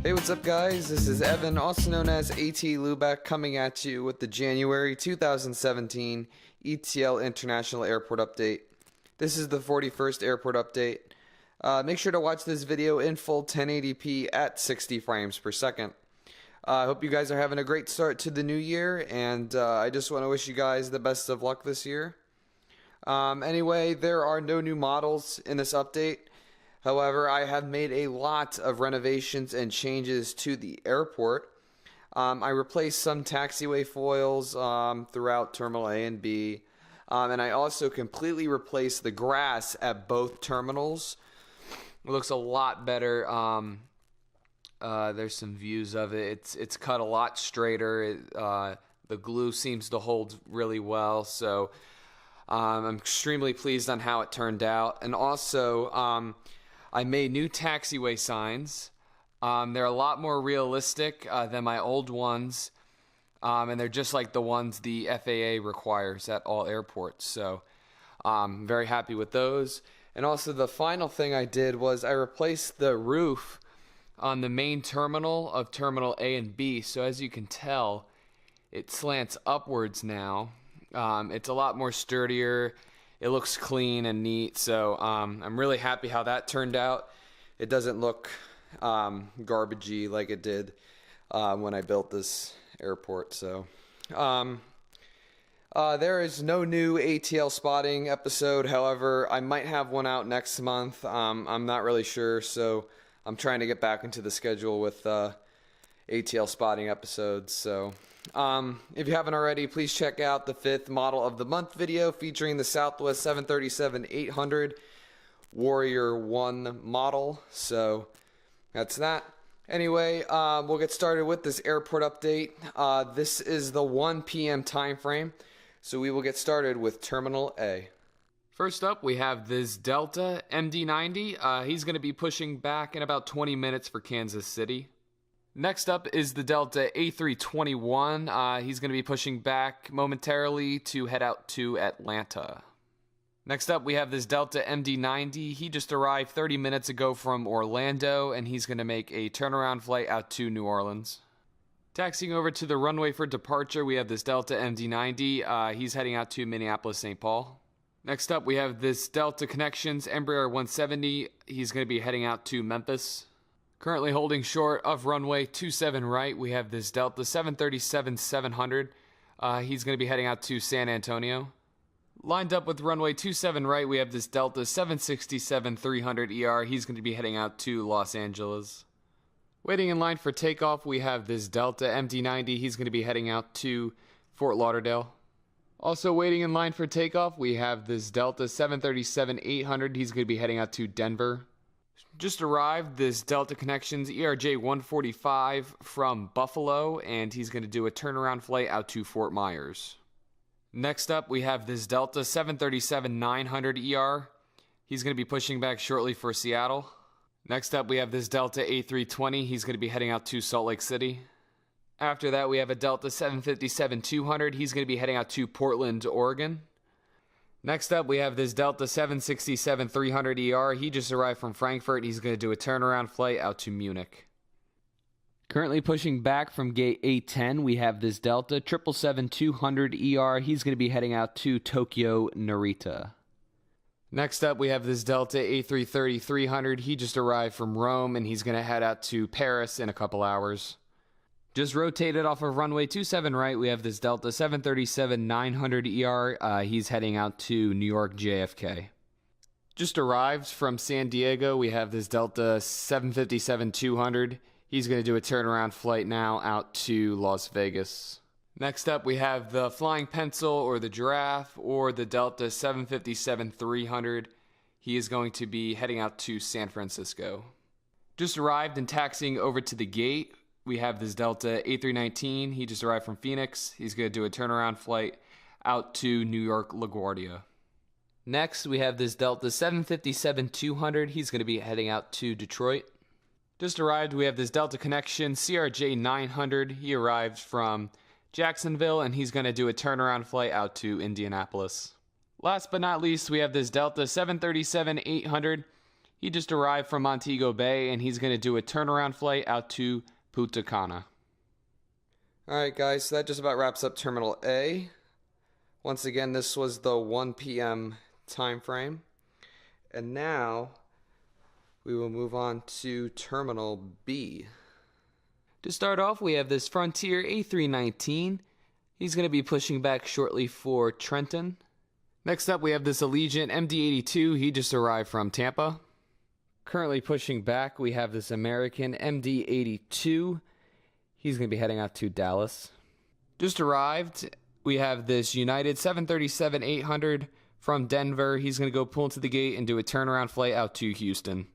Hey, what's up guys? This is Evan, also known as AT Lubeck, coming at you with the January 2017 ETL International Airport Update. This is the 41st airport update. Make sure to watch this video in full 1080p at 60 frames per second. I hope you guys are having a great start to the new year, and I just want to wish you guys the best of luck this year. Anyway, there are no new models in this update. However, I have made a lot of renovations and changes to the airport. I replaced some taxiway foils throughout Terminal A and B. And I also completely replaced the grass at both terminals. It looks a lot better. There's some views of it. It's cut a lot straighter. The glue seems to hold really well. So I'm extremely pleased on how it turned out. And also, I made new taxiway signs. They're a lot more realistic than my old ones. And they're just like the ones the FAA requires at all airports. So I'm very happy with those. And also the final thing I did was I replaced the roof on the main terminal of Terminal A and B. So as you can tell, it slants upwards now. It's a lot more sturdier. It looks clean and neat, so I'm really happy how that turned out. It doesn't look garbagey like it did when I built this airport. So there is no new ATL spotting episode. However, I might have one out next month. I'm not really sure, so I'm trying to get back into the schedule with ATL spotting episodes. So if you haven't already, please check out the 5th model of the month video featuring the Southwest 737-800 Warrior 1 model. So that's that. Anyway, we'll get started with this airport update. This is the 1 p.m. time frame, so we will get started with Terminal A. First up, we have this Delta MD-90. He's going to be pushing back in about 20 minutes for Kansas City. Next up is the Delta A321. He's going to be pushing back momentarily to head out to Atlanta. Next up, we have this Delta MD-90. He just arrived 30 minutes ago from Orlando, and he's going to make a turnaround flight out to New Orleans. Taxiing over to the runway for departure, we have this Delta MD-90. He's heading out to Minneapolis-St. Paul. Next up, we have this Delta Connections Embraer 170. He's going to be heading out to Memphis. Currently holding short of runway 27 right, we have this Delta 737-700. He's going to be heading out to San Antonio. Lined up with runway 27 right, we have this Delta 767-300ER. He's going to be heading out to Los Angeles. Waiting in line for takeoff, we have this Delta MD-90. He's going to be heading out to Fort Lauderdale. Also waiting in line for takeoff, we have this Delta 737-800. He's going to be heading out to Denver. Just arrived this Delta Connections ERJ 145 from Buffalo, and he's going to do a turnaround flight out to Fort Myers. Next up, we have this Delta 737-900ER. He's going to be pushing back shortly for Seattle. Next up, we have this Delta A320. He's going to be heading out to Salt Lake City. After that, we have a Delta 757-200. He's going to be heading out to Portland, Oregon. Next up, we have this Delta 767-300ER. He just arrived from Frankfurt. He's going to do a turnaround flight out to Munich. Currently pushing back from gate A10, we have this Delta 777-200ER. He's going to be heading out to Tokyo, Narita. Next up, we have this Delta A330-300. He just arrived from Rome, and he's going to head out to Paris in a couple hours. Just rotated off of runway 27 right, we have this Delta 737-900ER. He's heading out to New York JFK. Just arrived from San Diego, we have this Delta 757-200. He's going to do a turnaround flight now out to Las Vegas. Next up, we have the Flying Pencil or the Giraffe or the Delta 757-300. He is going to be heading out to San Francisco. Just arrived and taxiing over to the gate. We have this Delta A319. He just arrived from Phoenix. He's going to do a turnaround flight out to New York LaGuardia. Next, we have this Delta 757-200. He's going to be heading out to Detroit. Just arrived, we have this Delta Connection CRJ 900. He arrived from Jacksonville, and he's going to do a turnaround flight out to Indianapolis. Last but not least, we have this Delta 737-800. He just arrived from Montego Bay, and he's going to do a turnaround flight out to Punta Cana. Alright guys, so that just about wraps up Terminal A. Once again, this was the 1 p.m. time frame. And now we will move on to Terminal B. To start off, we have this Frontier A319. He's going to be pushing back shortly for Trenton. Next up, we have this Allegiant MD-82. He just arrived from Tampa. Currently pushing back, we have this American MD-82. He's going to be heading out to Dallas. Just arrived, we have this United 737-800 from Denver. He's going to go pull into the gate and do a turnaround flight out to Houston.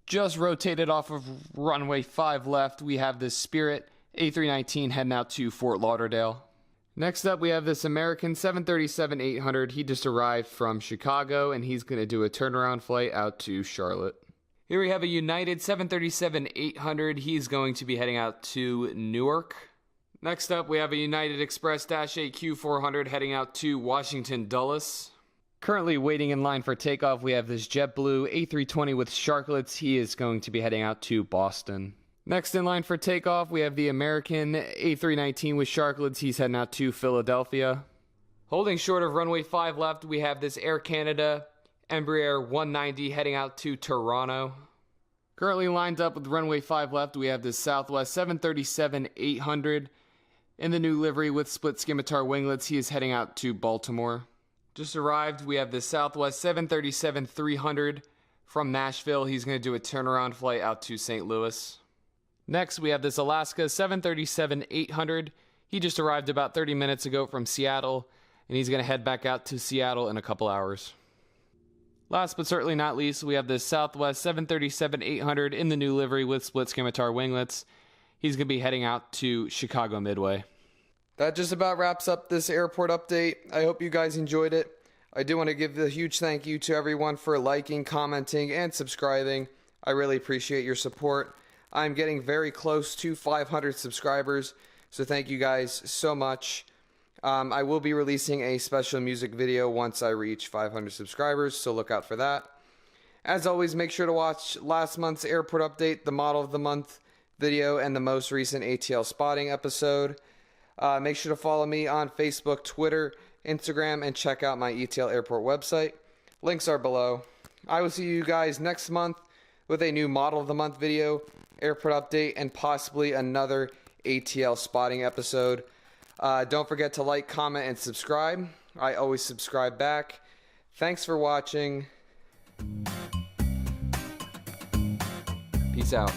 Just rotated off of runway 5 left, we have this Spirit A319 heading out to Fort Lauderdale. Next up, we have this American 737-800. He just arrived from Chicago, and he's going to do a turnaround flight out to Charlotte. Here we have a United 737-800. He's going to be heading out to Newark. Next up, we have a United Express -8 Q400 heading out to Washington Dulles. Currently waiting in line for takeoff, we have this JetBlue A320 with Sharklets. He is going to be heading out to Boston. Next in line for takeoff, we have the American A319 with Sharklets. He's heading out to Philadelphia. Holding short of runway 5 left, we have this Air Canada Embraer 190 heading out to Toronto. Currently lined up with runway 5 left, we have this Southwest 737-800 in the new livery with split scimitar winglets. He is heading out to Baltimore. Just arrived, we have the Southwest 737-300 from Nashville. He's going to do a turnaround flight out to St. Louis. Next, we have this Alaska 737-800. He just arrived about 30 minutes ago from Seattle, and he's going to head back out to Seattle in a couple hours. Last but certainly not least, we have this Southwest 737-800 in the new livery with split scimitar winglets. He's going to be heading out to Chicago Midway. That just about wraps up this airport update. I hope you guys enjoyed it. I do want to give a huge thank you to everyone for liking, commenting, and subscribing. I really appreciate your support. I'm getting very close to 500 subscribers, so thank you guys so much. I will be releasing a special music video once I reach 500 subscribers, so look out for that. As always, make sure to watch last month's airport update, the model of the month video, and the most recent ATL spotting episode. Make sure to follow me on Facebook, Twitter, Instagram, and check out my ETL airport website. Links are below. I will see you guys next month with a new model of the month video, airport update, and possibly another ATL spotting episode. Don't forget to like, comment, and subscribe. I always subscribe back. Thanks for watching. Peace out.